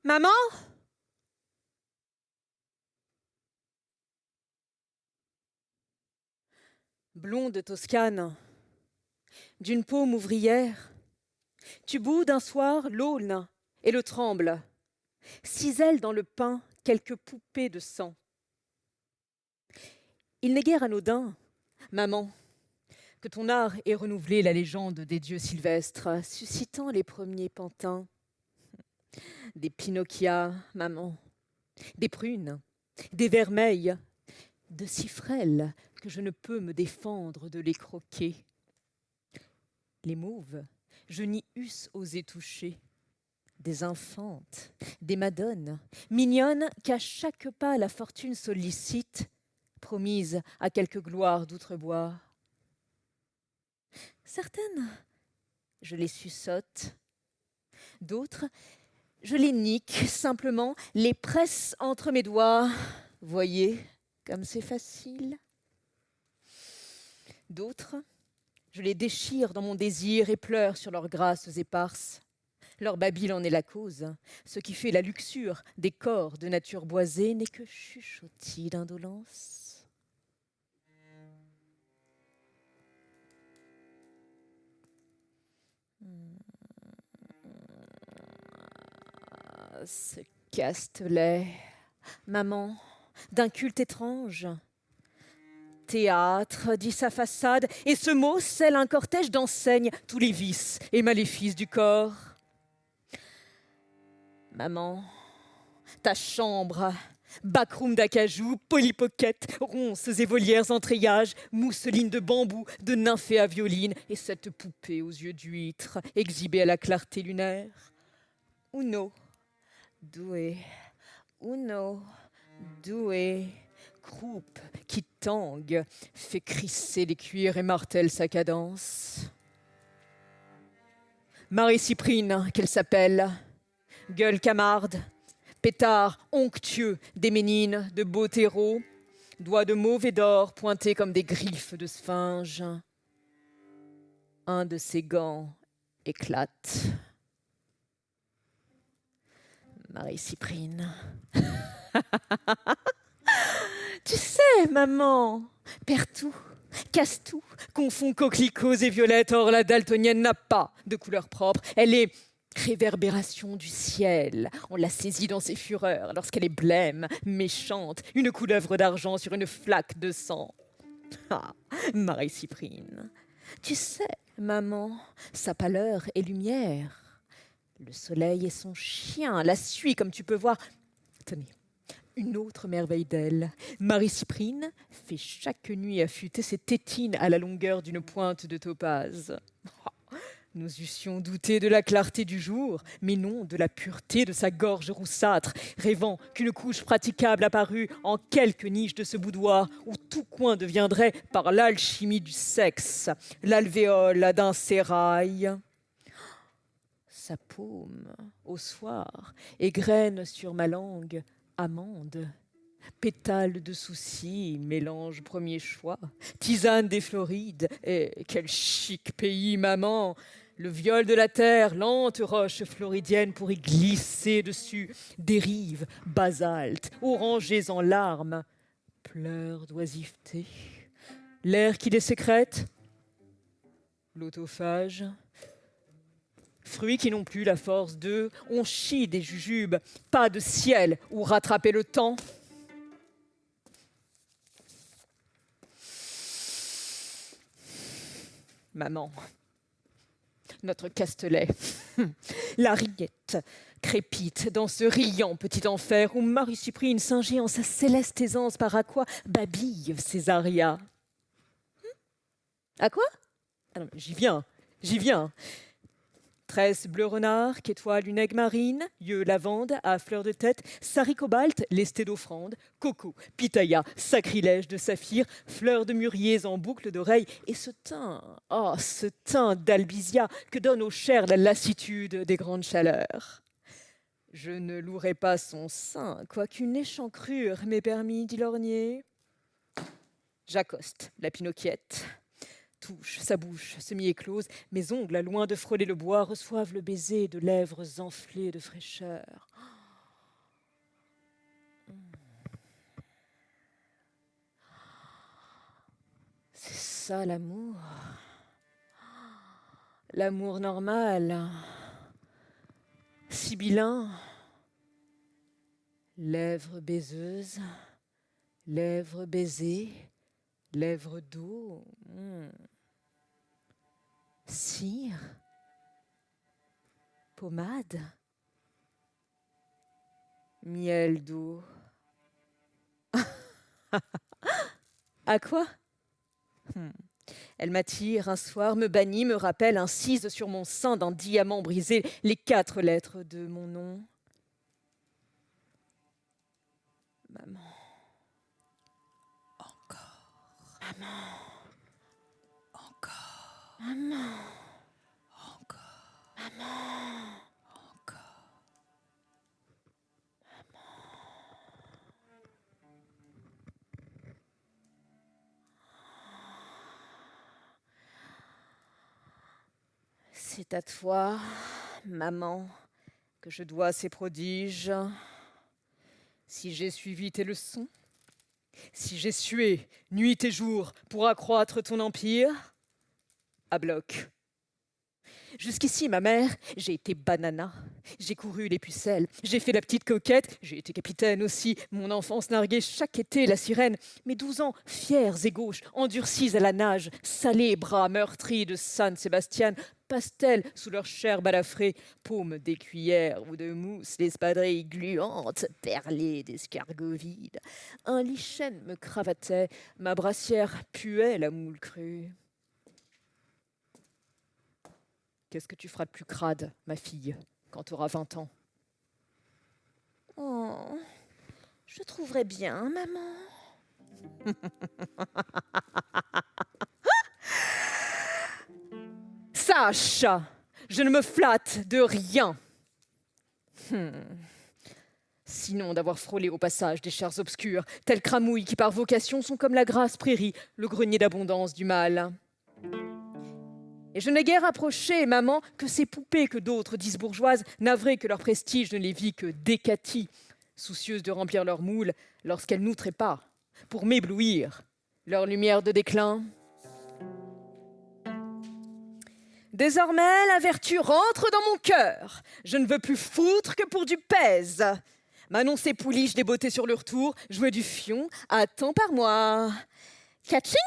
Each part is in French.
Maman? Blonde toscane, d'une paume ouvrière, tu boudes un soir l'aulne et le tremble, cisèle dans le pain quelques poupées de sang. Il n'est guère anodin, maman, que ton art ait renouvelé la légende des dieux sylvestres, suscitant les premiers pantins. Des Pinocchia, maman, des prunes, des vermeils, de si frêles que je ne peux me défendre de les croquer. Les mauves, je n'y eusse osé toucher. Des infantes, des madones, mignonnes qu'à chaque pas la fortune sollicite, promises à quelque gloire d'outre-bois. Certaines, je les suçote. D'autres, je les nique, simplement, les presse entre mes doigts. Voyez comme c'est facile. D'autres, je les déchire dans mon désir et pleure sur leurs grâces éparses. Leur babil en est la cause. Ce qui fait la luxure des corps de nature boisée n'est que chuchotis d'indolence. Ce castelet, maman, d'un culte étrange. Théâtre, dit sa façade, et ce mot scelle un cortège d'enseignes, tous les vices et maléfices du corps. Maman, ta chambre, backroom d'acajou, polypocket, ronces et volières en treillage, mousseline de bambou, de nymphée à violine, et cette poupée aux yeux d'huître, exhibée à la clarté lunaire. Uno, doué, uno, doué, croupe qui tangue, fait crisser les cuirs et martèle sa cadence. Marie-Cyprine, qu'elle s'appelle, gueule camarde, pétard onctueux des ménines de beaux terreaux, doigts de mauve et d'or pointés comme des griffes de sphinge. Un de ses gants éclate. Marie-Cyprine. Tu sais, maman, perd tout, casse tout, confond coquelicots et violettes. Or, la daltonienne n'a pas de couleur propre. Elle est réverbération du ciel. On la saisit dans ses fureurs lorsqu'elle est blême, méchante, une couleuvre d'argent sur une flaque de sang. Ah, Marie-Cyprine, tu sais, maman, sa pâleur est lumière. Le soleil est son chien, la suit comme tu peux voir. Tenez, une autre merveille d'elle. Marie-Cyprine fait chaque nuit affûter ses tétines à la longueur d'une pointe de topaze. Nous eussions douté de la clarté du jour, mais non de la pureté de sa gorge roussâtre, rêvant qu'une couche praticable apparût en quelque niche de ce boudoir où tout coin deviendrait, par l'alchimie du sexe, l'alvéole d'un sérail. Sa paume, au soir, égrène sur ma langue amande. Pétale de soucis, mélange premier choix, tisane des Florides, et quel chic pays, maman! Le viol de la terre, lente roche floridienne pour y glisser dessus, dérive, basalte, orangés en larmes, pleurs d'oisiveté. L'air qui les sécrète, l'autophage. Fruits qui n'ont plus la force d'eux, on chie des jujubes, pas de ciel où rattraper le temps. Maman, notre castelet, la rillette crépite dans ce riant petit enfer où Marie-Cyprine, singée en sa céleste aisance par à quoi babille Césaria. À quoi? Ah non, j'y viens. Tresse bleu renard, qu'étoile une aigue marine, yeux lavande à fleur de tête, saricobalt, lesté d'offrande, coco, pitaya, sacrilège de saphir, fleurs de mûriers en boucle d'oreilles, et ce teint d'albizia que donne aux chairs la lassitude des grandes chaleurs. Je ne louerai pas son sein, quoiqu'une échancrure m'ait permis d'y lorgner. J'accoste la Pinocchiette. Touche sa bouche semi-éclose, mes ongles, loin de frôler le bois, reçoivent le baiser de lèvres enflées de fraîcheur. ça l'amour? L'amour normal, sibyllin, lèvres baiseuses, lèvres baisées, lèvres d'eau, cire, pommade, miel d'eau. À quoi? Elle m'attire un soir, me bannit, me rappelle, incise sur mon sein d'un diamant brisé les 4 lettres de mon nom. Maman. Encore. Maman. Encore. Maman. Encore. Maman. Encore. C'est à toi, maman, que je dois ces prodiges. Si j'ai suivi tes leçons, si j'ai sué nuit et jour pour accroître ton empire, à bloc. Jusqu'ici, ma mère, j'ai été banana, j'ai couru les pucelles, j'ai fait la petite coquette, j'ai été capitaine aussi, mon enfance narguait chaque été la sirène, mes 12 ans, fiers et gauches, endurcis à la nage, salés bras meurtris de San Sébastien, pastels sous leur chair balafrée, paumes d'écuyère ou de mousse, l'espadrille gluante, perlée d'escargots vides. Un lichen me cravatait, ma brassière puait la moule crue. Qu'est-ce que tu feras de plus crade, ma fille, quand tu auras 20 ans? Oh, je trouverai bien, maman. Sache, je ne me flatte de rien. Sinon d'avoir frôlé au passage des chairs obscures, telles cramouilles qui par vocation sont comme la grasse prairie, le grenier d'abondance du mal. Et je n'ai guère approché, maman, que ces poupées que d'autres disent bourgeoises, navrées que leur prestige ne les vit que décaties, soucieuses de remplir leur moule lorsqu'elles n'outraient pas, pour m'éblouir, leur lumière de déclin. Désormais, la vertu rentre dans mon cœur. Je ne veux plus foutre que pour du pèse. M'annoncer pouliche des beautés sur le retour, jouer du fion, attends par moi. Catching!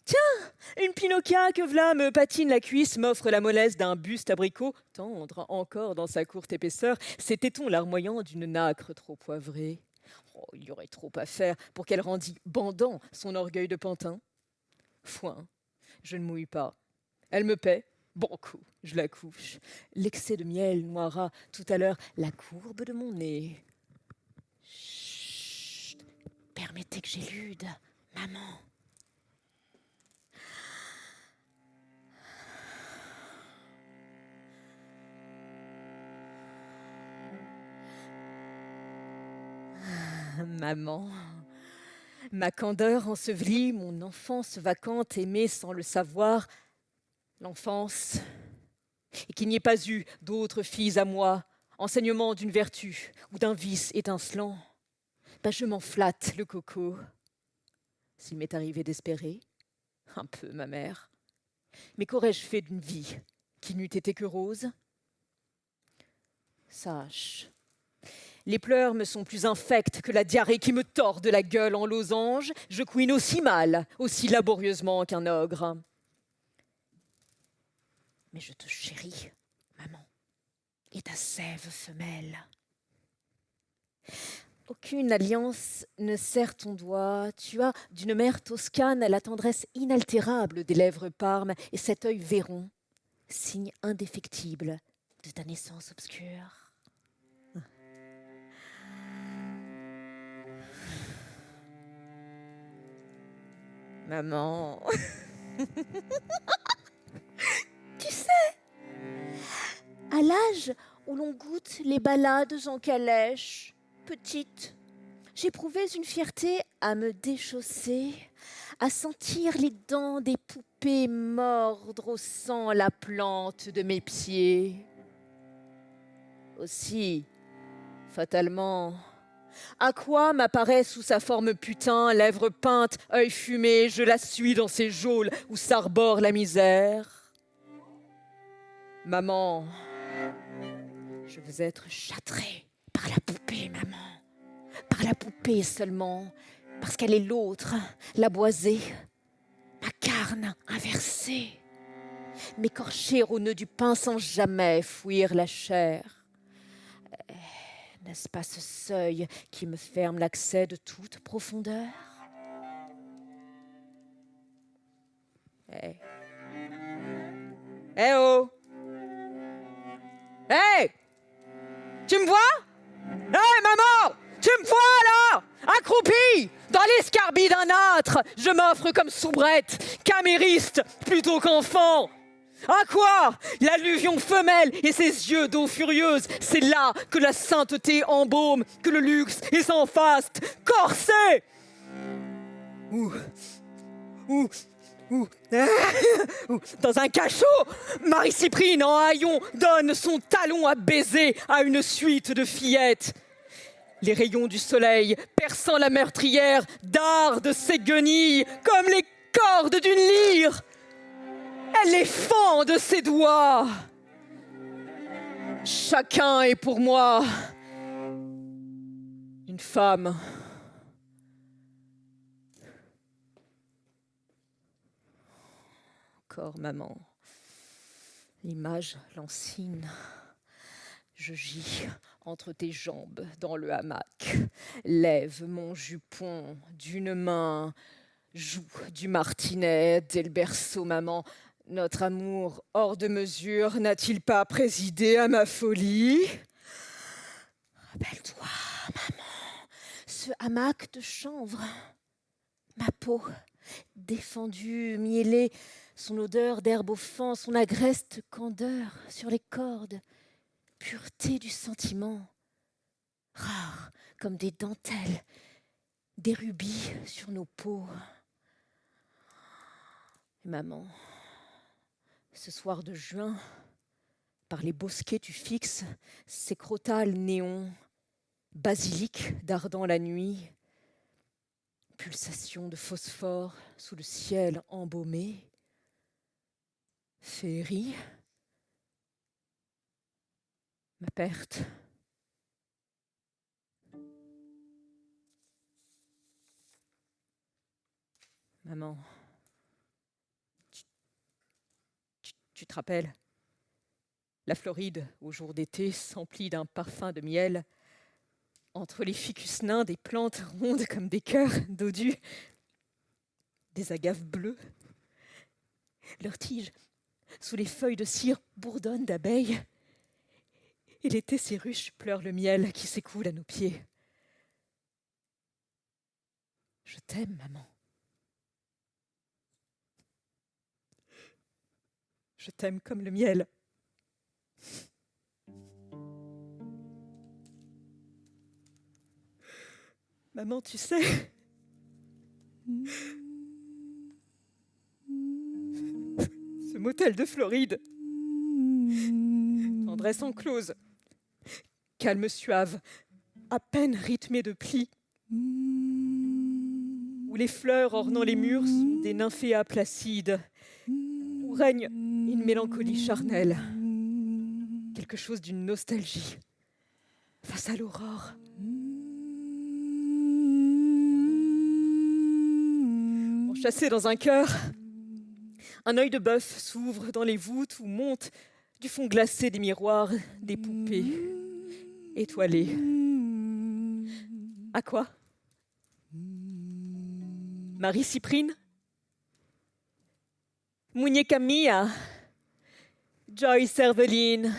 Tiens, une Pinocchia que v'là me patine la cuisse, m'offre la mollesse d'un buste abricot, tendre encore dans sa courte épaisseur, ses tétons larmoyants d'une nacre trop poivrée. Oh, il y aurait trop à faire pour qu'elle rendît bandant son orgueil de pantin. Foin, je ne mouille pas. Elle me paie, bon coup, je la couche. L'excès de miel noiera tout à l'heure la courbe de mon nez. Chut, permettez que j'élude, maman. Maman, ma candeur ensevelie, mon enfance vacante, aimée sans le savoir, l'enfance, et qu'il n'y ait pas eu d'autres filles à moi, enseignement d'une vertu ou d'un vice étincelant, je m'en flatte le coco. S'il m'est arrivé d'espérer, un peu ma mère, mais qu'aurais-je fait d'une vie qui n'eût été que rose? Sache, les pleurs me sont plus infects que la diarrhée qui me tord de la gueule en losange. Je couine aussi mal, aussi laborieusement qu'un ogre. Mais je te chéris, maman, et ta sève femelle. Aucune alliance ne serre ton doigt. Tu as d'une mère toscane la tendresse inaltérable des lèvres parmes et cet œil vairon, signe indéfectible de ta naissance obscure. Maman, tu sais, à l'âge où l'on goûte les balades en calèche, petite, j'éprouvais une fierté à me déchausser, à sentir les dents des poupées mordre au sang la plante de mes pieds. Aussi, fatalement, À quoi m'apparaît sous sa forme putain, lèvres peintes, œil fumé, je la suis dans ses geôles où s'arbore la misère. Maman, je veux être châtrée par la poupée, maman. Par la poupée seulement, parce qu'elle est l'autre, la boisée, ma carne inversée. M'écorcher au nœud du pain sans jamais fouir la chair. N'est-ce pas ce seuil qui me ferme l'accès de toute profondeur? Hé oh! Hé! Tu me vois? Hé maman! Tu me vois là? Accroupie dans l'escarbie d'un âtre, je m'offre comme soubrette, camériste plutôt qu'enfant. À quoi? L'alluvion femelle et ses yeux d'eau furieuse, c'est là que la sainteté embaume, que le luxe est sans faste, corsé. Dans un cachot, Marie-Cyprine en haillons donne son talon à baiser à une suite de fillettes. Les rayons du soleil, perçant la meurtrière, dardent ses guenilles comme les cordes d'une lyre. Elle les fend de ses doigts. Chacun est pour moi une femme. Encore, maman, l'image lancine. Je gis entre tes jambes dans le hamac, lève mon jupon d'une main, joue du martinet dès le berceau, maman. Notre amour hors de mesure n'a-t-il pas présidé à ma folie? Rappelle-toi, maman, ce hamac de chanvre, ma peau défendue, mielée, son odeur d'herbe au fan, son agreste candeur sur les cordes, pureté du sentiment, rare comme des dentelles, des rubis sur nos peaux. Maman, ce soir de juin, par les bosquets tu fixes ces crotales néons, basilic dardant la nuit, pulsation de phosphore sous le ciel embaumé, féerie, ma perte. Maman, tu te rappelles? La Floride, au jour d'été, s'emplit d'un parfum de miel. Entre les ficus nains, des plantes rondes comme des cœurs dodus, des agaves bleues. Leurs tiges, sous les feuilles de cire, bourdonnent d'abeilles. Et l'été, ces ruches pleurent le miel qui s'écoule à nos pieds. Je t'aime, maman. Je t'aime comme le miel. Maman, tu sais, ce motel de Floride, tendresse enclose, calme suave, à peine rythmé de plis, où les fleurs ornant les murs sont des nymphéas placides, où règne une mélancolie charnelle, quelque chose d'une nostalgie face à l'aurore. Enchâssé dans un cœur, un œil de bœuf s'ouvre dans les voûtes où monte du fond glacé des miroirs des poupées étoilées. À quoi? Marie-Cyprine? Muñeca mia, Joyce Eveline,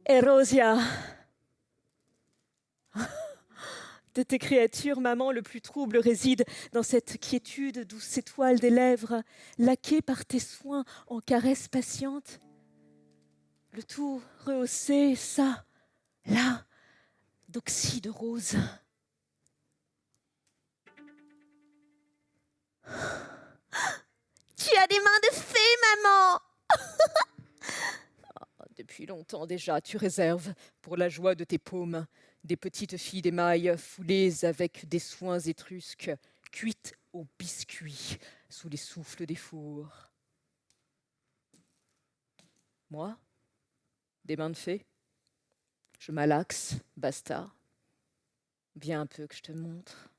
Erosia. De tes créatures, maman, le plus trouble réside dans cette quiétude, douce étoile des lèvres, laquée par tes soins en caresses patientes. Le tout rehaussé, ça, là, d'oxyde rose. Tu as des mains de fée, maman. Depuis longtemps déjà, tu réserves, pour la joie de tes paumes, des petites filles d'émail foulées avec des soins étrusques, cuites au biscuit sous les souffles des fours. Moi, des mains de fée, je malaxe, basta. Viens un peu que je te montre.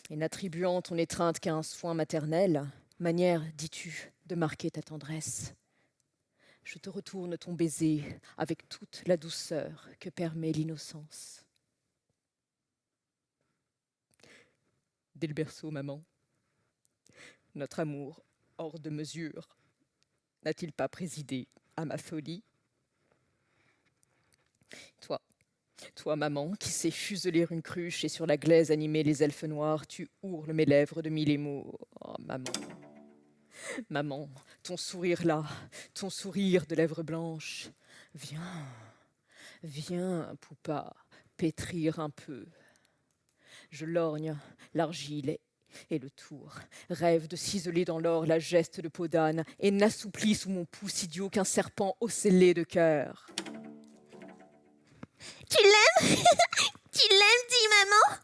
Et n'attribuant ton étreinte qu'à un soin maternel, manière, dis-tu, de marquer ta tendresse. Je te retourne ton baiser avec toute la douceur que permet l'innocence. Dès le berceau, maman, notre amour hors de mesure n'a-t-il pas présidé à ma folie? Toi, maman, qui sais fuseler une cruche et sur la glaise animer les elfes noirs, tu ourles mes lèvres de mille émaux. Oh, maman, maman, ton sourire là, ton sourire de lèvres blanches. Viens, viens, poupa, pétrir un peu. Je lorgne l'argile et le tour, rêve de ciseler dans l'or la geste de peau d'âne et n'assouplis sous mon pouce idiot qu'un serpent ocellé de cœur. Tu l'aimes? Tu l'aimes, dis maman?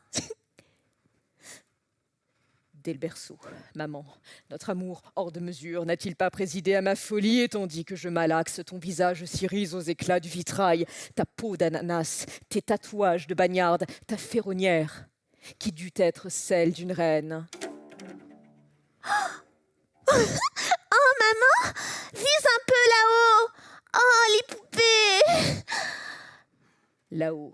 Dès le berceau, maman, notre amour hors de mesure n'a-t-il pas présidé à ma folie, et tandis que je malaxe ton visage c'irise aux éclats du vitrail, ta peau d'ananas, tes tatouages de bagnarde, ta ferronnière, qui dut être celle d'une reine. Oh maman, vise un peu là-haut. Oh les poupées. Là-haut,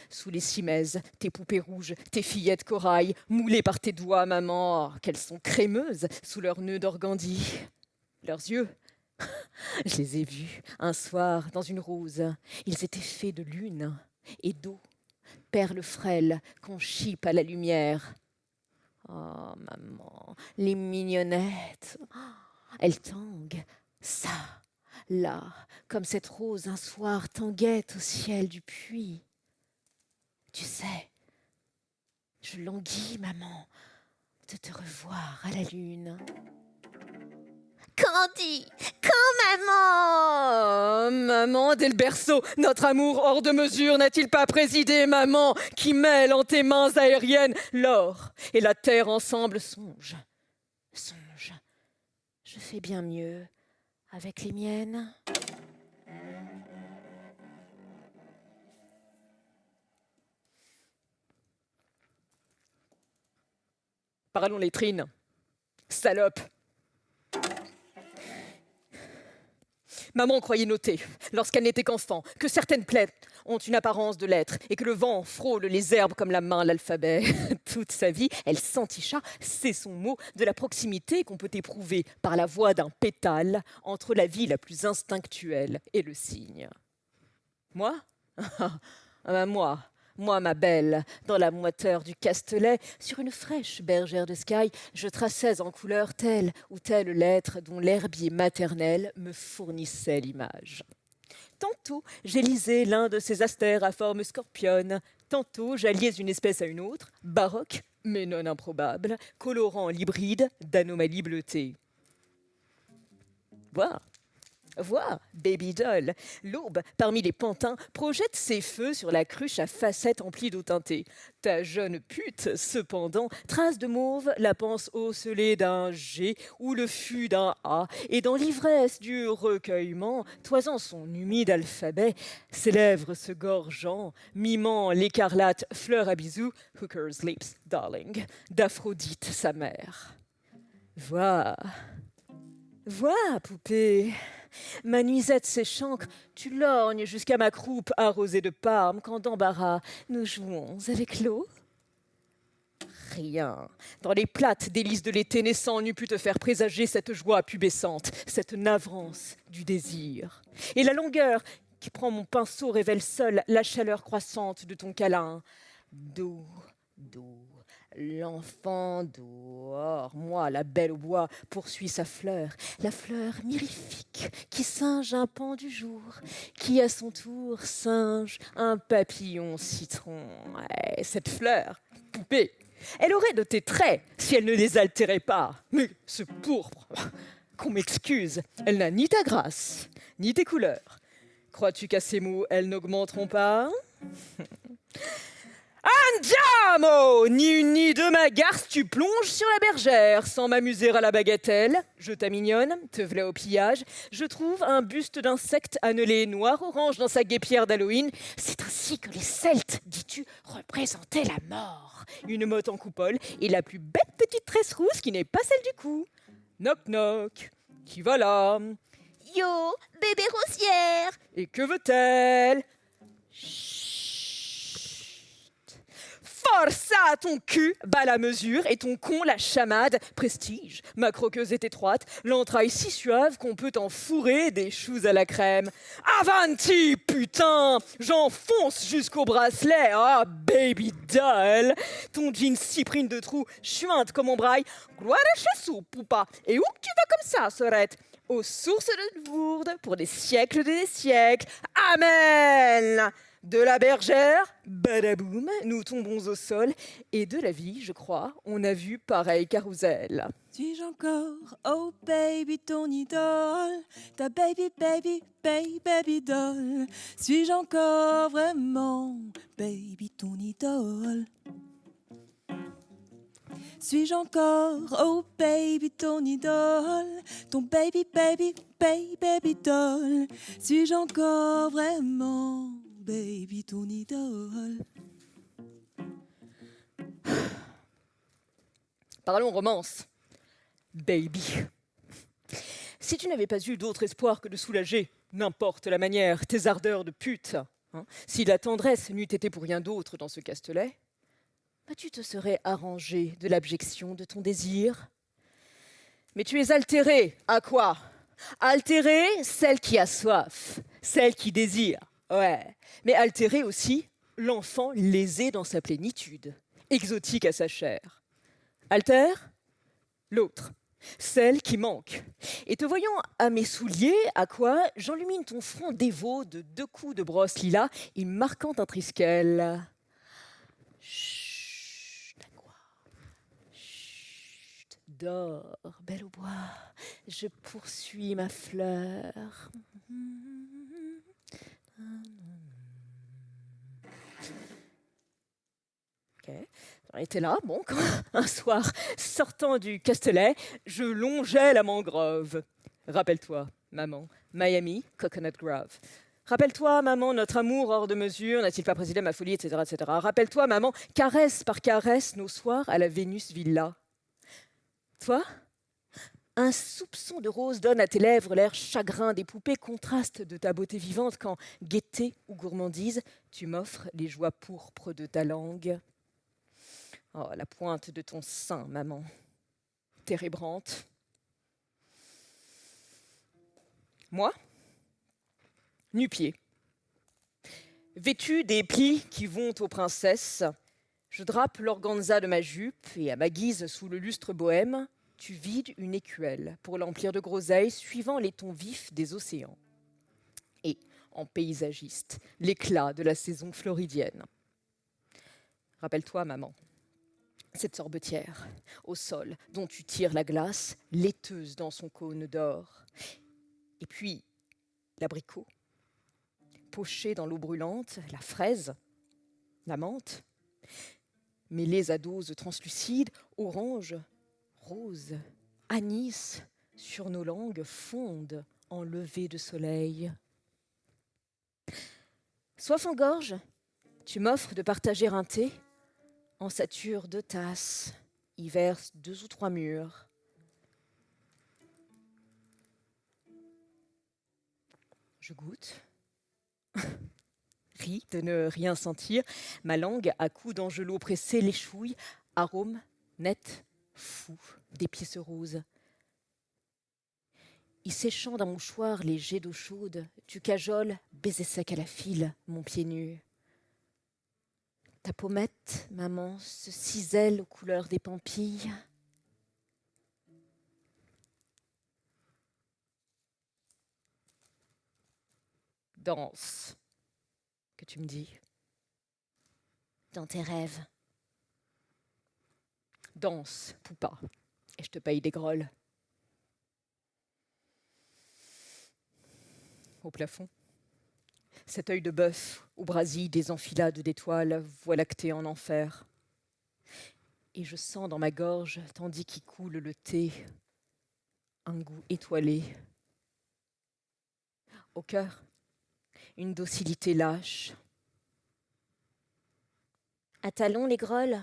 sous les cimaises, tes poupées rouges, tes fillettes corail, moulées par tes doigts, maman, oh, qu'elles sont crémeuses sous leurs nœuds d'organdi. Leurs yeux, je les ai vus un soir dans une rose. Ils étaient faits de lune et d'eau, perles frêles qu'on chipe à la lumière. Oh, maman, les mignonnettes, elles tanguent, ça, là, comme cette rose un soir tanguette au ciel du puits. Tu sais, je languis, maman, de te revoir à la lune. Quand dis? Quand maman? Oh, maman, dès le berceau, notre amour hors de mesure n'a-t-il pas présidé, maman, qui mêle en tes mains aériennes l'or et la terre ensemble? Songe, songe, je fais bien mieux avec les miennes. Parlons lettrines, salope. Maman croyait noter, lorsqu'elle n'était qu'enfant, que certaines plaies ont une apparence de lettres et que le vent frôle les herbes comme la main l'alphabet. Toute sa vie, elle s'enticha, c'est son mot, de la proximité qu'on peut éprouver par la voix d'un pétale entre la vie la plus instinctuelle et le cygne. Moi? Moi, ma belle, dans la moiteur du Castelet, sur une fraîche bergère de Skye, je traçais en couleur telle ou telle lettre dont l'herbier maternel me fournissait l'image. Tantôt, j'élisais l'un de ces astères à forme scorpionne, tantôt j'alliais une espèce à une autre, baroque, mais non improbable, colorant l'hybride d'anomalies bleutées. Vois, baby doll, l'aube, parmi les pantins, projette ses feux sur la cruche à facettes emplies d'eau teintée. Ta jeune pute, cependant, trace de mauve la panse ocellée d'un G ou le fût d'un A, et dans l'ivresse du recueillement, toisant son humide alphabet, ses lèvres se gorgeant, mimant l'écarlate fleur à bisous, hooker's lips, darling, d'Aphrodite, sa mère. Vois, poupée, ma nuisette s'échancre, tu lorgnes jusqu'à ma croupe arrosée de Parme, quand d'embarras nous jouons avec l'eau. Rien, dans les plates délices de l'été naissant, n'eût pu te faire présager cette joie pubescente, cette navrance du désir. Et la longueur qui prend mon pinceau révèle seule la chaleur croissante de ton câlin. Doux, l'enfant dehors, moi, la belle au bois, poursuit sa fleur, la fleur mirifique qui singe un pan du jour, qui à son tour singe un papillon citron. Ouais, cette fleur, poupée, elle aurait de tes traits si elle ne les altérait pas. Mais ce pourpre, qu'on m'excuse, elle n'a ni ta grâce, ni tes couleurs. Crois-tu qu'à ces mots, elles n'augmenteront pas? Andiamo! Ni une ni deux, ma garce, tu plonges sur la bergère, sans m'amuser à la bagatelle. Je t'amignonne, te v'là au pillage. Je trouve un buste d'insecte annelé noir-orange dans sa guêpière d'Halloween. C'est ainsi que les Celtes, dis-tu, représentaient la mort. Une motte en coupole et la plus bête petite tresse rousse qui n'est pas celle du cou. Knock knock, qui va là? Yo, bébé rosière. Et que veut-elle? Força ton cul, bas la mesure, et ton con la chamade. Prestige, ma croqueuse est étroite, l'entraille si suave qu'on peut en fourrer des choux à la crème. Avanti, putain, j'enfonce jusqu'au bracelet. Ah, baby doll, ton jean cyprine de trou, chuinte comme mon braille. Gloire à chassou, poupa. Et où que tu vas comme ça, Sorette? Aux sources de Lourdes, pour des siècles et des siècles. Amen. De la bergère, badaboum, nous tombons au sol. Et de la vie, je crois, on a vu pareil carrousel. Suis-je encore, oh baby, ton idole, ta baby, baby, baby, baby doll? Suis-je encore vraiment, baby, ton idole? Suis-je encore, oh baby, ton idole, ton baby, baby, baby, baby doll? Suis-je encore vraiment, baby, ton idole? Parlons romance. Baby. Si tu n'avais pas eu d'autre espoir que de soulager, n'importe la manière, tes ardeurs de pute, si la tendresse n'eût été pour rien d'autre dans ce castelet, tu te serais arrangé de l'abjection de ton désir. Mais tu es altérée. À quoi? Altérée, celle qui a soif, celle qui désire. Ouais. Mais altérée aussi, l'enfant lésé dans sa plénitude, exotique à sa chair. Altère, l'autre, celle qui manque. Et te voyant à mes souliers, à quoi j'enlumine ton front dévot de 2 coups de brosse lilas, y marquant un triskel. Dors, belle au bois, je poursuis ma fleur. Ok, j'en étais là, bon, quand un soir, sortant du Castelet, je longeais la mangrove. Rappelle-toi, maman, Miami, Coconut Grove. Rappelle-toi, maman, notre amour hors de mesure n'a-t-il pas présidé à ma folie, etc., etc. Rappelle-toi, maman, caresse par caresse nos soirs à la Vénus Villa. Toi, un soupçon de rose donne à tes lèvres l'air chagrin des poupées, contraste de ta beauté vivante quand, gaieté ou gourmandise, tu m'offres les joies pourpres de ta langue. Oh, la pointe de ton sein, maman, térébrante. Moi, nu-pied, vêtu des plis qui vont aux princesses, je drape l'organza de ma jupe et à ma guise sous le lustre bohème, tu vides une écuelle pour l'emplir de groseilles suivant les tons vifs des océans. Et, en paysagiste, l'éclat de la saison floridienne. Rappelle-toi, maman, cette sorbetière au sol dont tu tires la glace, laiteuse dans son cône d'or. Et puis, l'abricot, poché dans l'eau brûlante, la fraise, la menthe, mêlées à doses translucides, orange, rose, anis, sur nos langues fondent en lever de soleil. Soif en gorge, tu m'offres de partager un thé, en sature 2 tasses, y verse 2 ou 3 mûres. Je goûte, ris de ne rien sentir, ma langue à coups d'angelot pressé l'échouille, arôme net, fou, d'épices roses. Y séchant d'un mouchoir les jets d'eau chaude, tu cajoles, baiser sec à la file, mon pied nu. Ta pommette, maman, se cisèle aux couleurs des pampilles. Danse, que tu me dis, dans tes rêves. Danse, poupa, et je te paye des grolles. au plafond. Cet œil de bœuf où brasillent des enfilades d'étoiles voie lactée en enfer. Et je sens dans ma gorge, tandis qu'y coule le thé, un goût étoilé. Au cœur, une docilité lâche. À talons les grolles.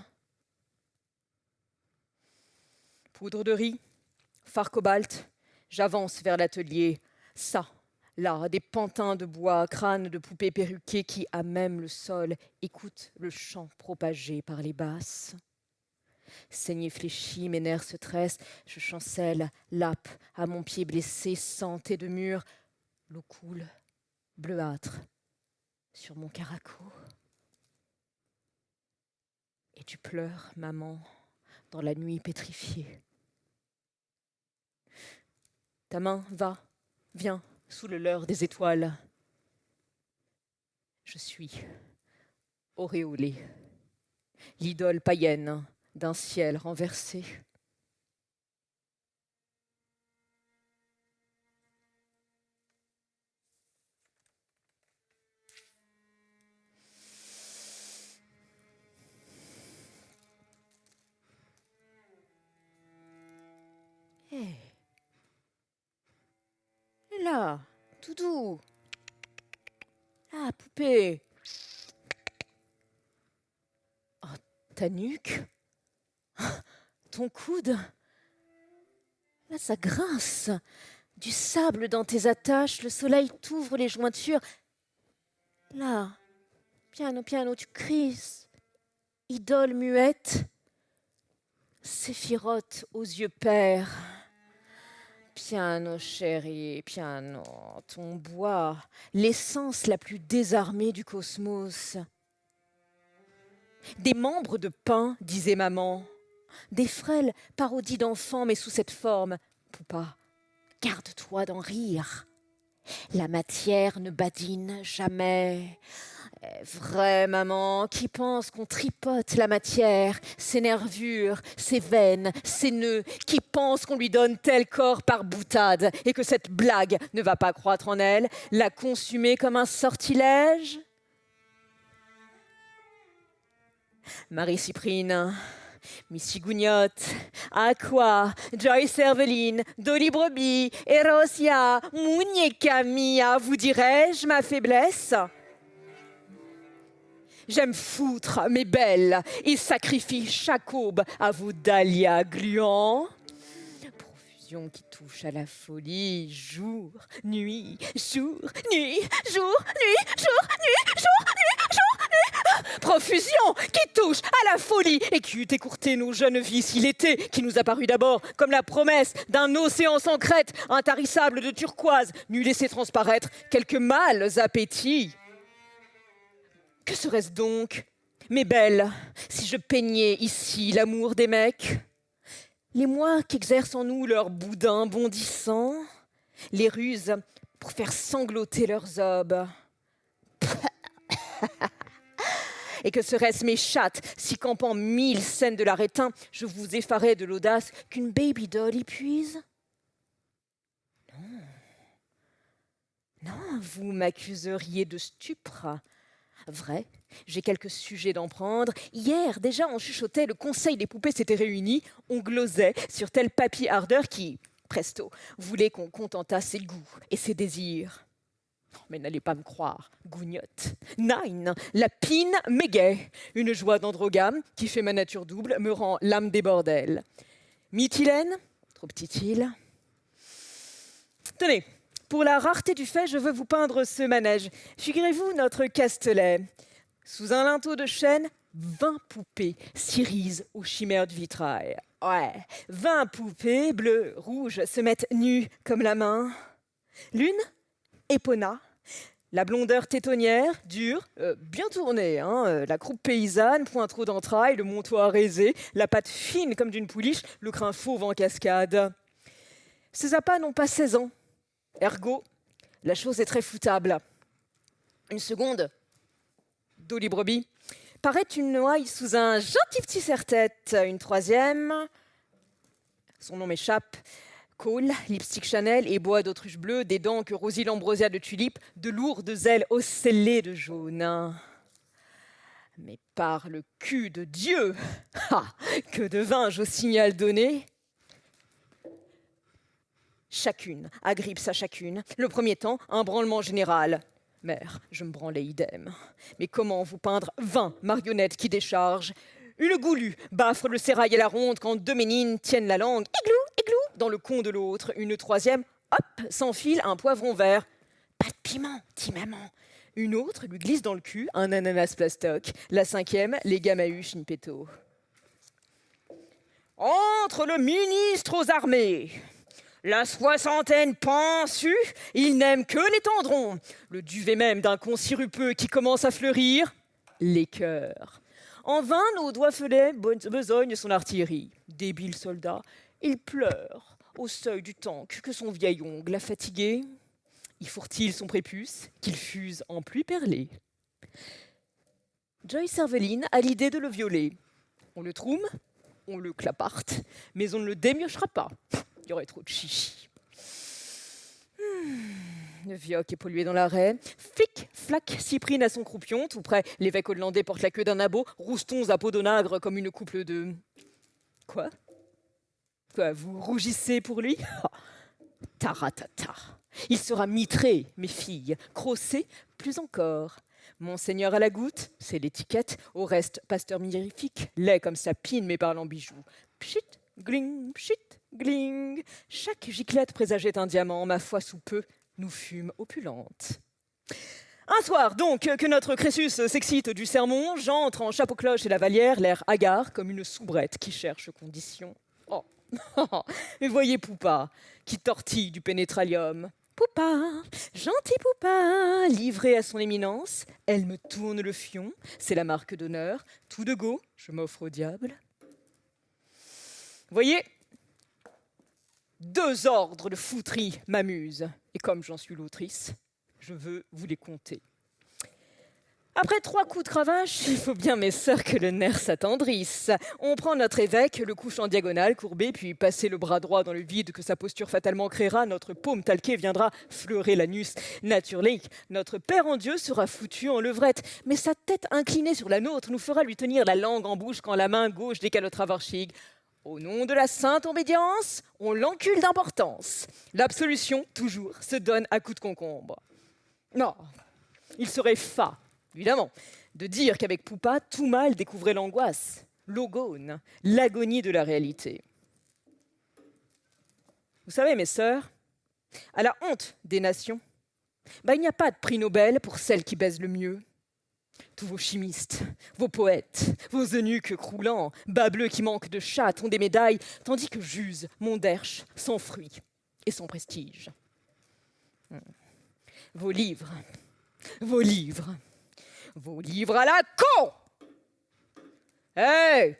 Poudre de riz, phare cobalt, j'avance vers l'atelier. Ça, là, des pantins de bois, crânes de poupées perruquées qui, à même le sol, écoutent le chant propagé par les basses. Saignée fléchie, mes nerfs se tressent, je chancelle, lappe à mon pied blessé, santé de mur. L'eau coule, bleuâtre, sur mon caraco. Et tu pleures, maman, dans la nuit pétrifiée. Ta main va, viens, sous le leurre des étoiles. Je suis auréolée, l'idole païenne d'un ciel renversé. Hé, là, tout doux. Ah, poupée. Oh, ta nuque. Ton coude. Là, ça grince. Du sable dans tes attaches, le soleil t'ouvre les jointures. Là, piano, piano, tu cries. Idole muette. Séphiroth aux yeux pères. Piano, chéri, piano, ton bois, l'essence la plus désarmée du cosmos. Des membres de pain, disait maman. Des frêles parodies d'enfants, mais sous cette forme. Poupa, garde-toi d'en rire. La matière ne badine jamais. Vraie maman, qui pense qu'on tripote la matière, ses nervures, ses veines, ses nœuds, qui pense qu'on lui donne tel corps par boutade et que cette blague ne va pas croître en elle, la consumer comme un sortilège. Marie-Cyprine, Missy Gougnotte, Aqua, Joyce Herveline, Dolly Brebis, Erosia, Muñeca Mia, vous dirais-je ma faiblesse ? J'aime foutre mes belles et sacrifie chaque aube à vos dahlias gluants. Profusion qui touche à la folie, jour, nuit, jour, nuit, jour, nuit, jour, nuit, jour, nuit, jour, nuit. Profusion qui touche à la folie et qui eût écourté nos jeunes vies si l'été, qui nous apparut d'abord comme la promesse d'un océan sans crête, intarissable de turquoise, n'eût laissé transparaître quelques mâles appétits. Que serait-ce donc, mes belles, si je peignais ici l'amour des mecs ? Les mois qu'exercent en nous leurs boudins bondissants, les ruses pour faire sangloter leurs obes. Et que serait-ce mes chattes, si campant 1000 scènes de l'arétin, je vous effarais de l'audace qu'une baby doll y puise ? Non, vous m'accuseriez de stupre. Vrai, j'ai quelques sujets d'en prendre. Hier, déjà, on chuchotait, le conseil des poupées s'était réuni, on glosait sur tel papy ardeur qui, presto, voulait qu'on contentât ses goûts et ses désirs. Mais n'allez pas me croire, Gougnotte. Nine, la pine m'égaie. Une joie d'androgame qui fait ma nature double, me rend l'âme des bordels. Mytilène, trop petite-île. Tenez, pour la rareté du fait, je veux vous peindre ce manège. Figurez-vous notre Castelet. Sous un linteau de chêne, 20 poupées s'irisent aux chimères du vitrail. Ouais, 20 poupées bleues, rouges se mettent nues comme la main. L'une, Epona, la blondeur tétonnière, dure, bien tournée, la croupe paysanne, point trop d'entrailles, le montoir aisé, la patte fine comme d'une pouliche, le crin fauve en cascade. Ces appâts n'ont pas 16 ans. Ergo, la chose est très foutable. Une seconde, Dolly Brebis, paraît une noaille sous un gentil petit serre-tête. Une troisième, son nom m'échappe, Cole, lipstick Chanel et bois d'autruche bleue, des dents que Rosie l'ambrosia de tulipe, de lourdes ailes ocellées de jaune. Mais par le cul de Dieu, que devins-je au signal donné? Chacune agrippe sa chacune. Le premier temps, un branlement général. Mère, je me branlais idem. Mais comment vous peindre 20 marionnettes qui déchargent? Une goulue baffre le sérail et la ronde quand deux ménines tiennent la langue, églou, églou, dans le con de l'autre. Une troisième, hop, s'enfile un poivron vert. Pas de piment, dit maman. Une autre lui glisse dans le cul un ananas plastoc. La cinquième, les gamahuches in petto. Entre le ministre aux armées, la soixantaine pensue, il n'aime que les tendrons. Le duvet même d'un con sirupeux qui commence à fleurir, les cœurs. En vain, nos doigts fêlés besognent son artillerie. Débile soldat, il pleure au seuil du tank que son vieil ongle a fatigué. Y fourre-t-il son prépuce qu'il fuse en pluie perlée? Joyce Cerveline a l'idée de le violer. On le troume, on le claparte, mais on ne le démiochera pas. Il y aurait trop de chichi. Le vioc est pollué dans l'arrêt. Flic, flac, Cyprine à son croupion, tout près. L'évêque hollandais porte la queue d'un abo. Roustons à peau d'onagre comme une couple de... Quoi, vous rougissez pour lui? Taratata. Il sera mitré, mes filles. Crossé, plus encore. Monseigneur à la goutte, c'est l'étiquette. Au reste, pasteur mirifique, laid comme sa pine, mais parlant bijoux. Pchit, gling, pchit, gling. Chaque giclette présageait un diamant, ma foi sous peu, nous fûmes opulentes. Un soir, donc, que notre Crésus s'excite du sermon, j'entre en chapeau-cloche et la Vallière, l'air hagard comme une soubrette qui cherche condition. Oh, mais voyez Poupa, qui tortille du pénétralium. Poupa, gentil Poupa, livré à son éminence, elle me tourne le fion, c'est la marque d'honneur, tout de go, je m'offre au diable. Voyez, 2 ordres de fouterie m'amusent, et comme j'en suis l'autrice, je veux vous les compter. Après 3 coups de cravache, il faut bien, mes sœurs, que le nerf s'attendrisse. On prend notre évêque, le couche en diagonale, courbé, puis passer le bras droit dans le vide que sa posture fatalement créera, notre paume talquée viendra fleurer l'anus naturlique. Notre Père en Dieu sera foutu en levrette, mais sa tête inclinée sur la nôtre nous fera lui tenir la langue en bouche quand la main gauche décale notre avarchig. Au nom de la sainte obédience, on l'encule d'importance. L'absolution, toujours, se donne à coups de concombre. Non, il serait fat, évidemment, de dire qu'avec Poupa, tout mal découvrait l'angoisse, l'ogone, l'agonie de la réalité. Vous savez, mes sœurs, à la honte des nations, il n'y a pas de prix Nobel pour celles qui baisent le mieux. Tous vos chimistes, vos poètes, vos eunuques croulants, bas bleus qui manquent de chatte ont des médailles, tandis que j'use mon derche sans fruit et sans prestige. Vos livres à la con! Hey,